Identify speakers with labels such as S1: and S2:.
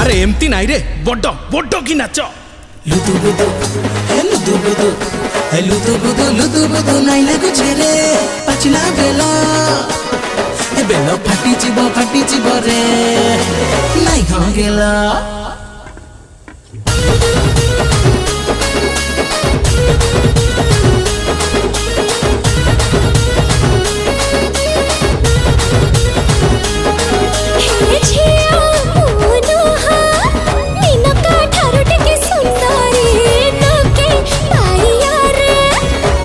S1: अरे एमती नाई रे बड्ड बड्ड की नाच
S2: लुतुबुतु हे लुतुबुतु हे लुतुबुतु लुतुबुतु नाई लाଗୁଛେ रे पाचिला बेला ए बेला फाटी जीव रे नाई हो गेला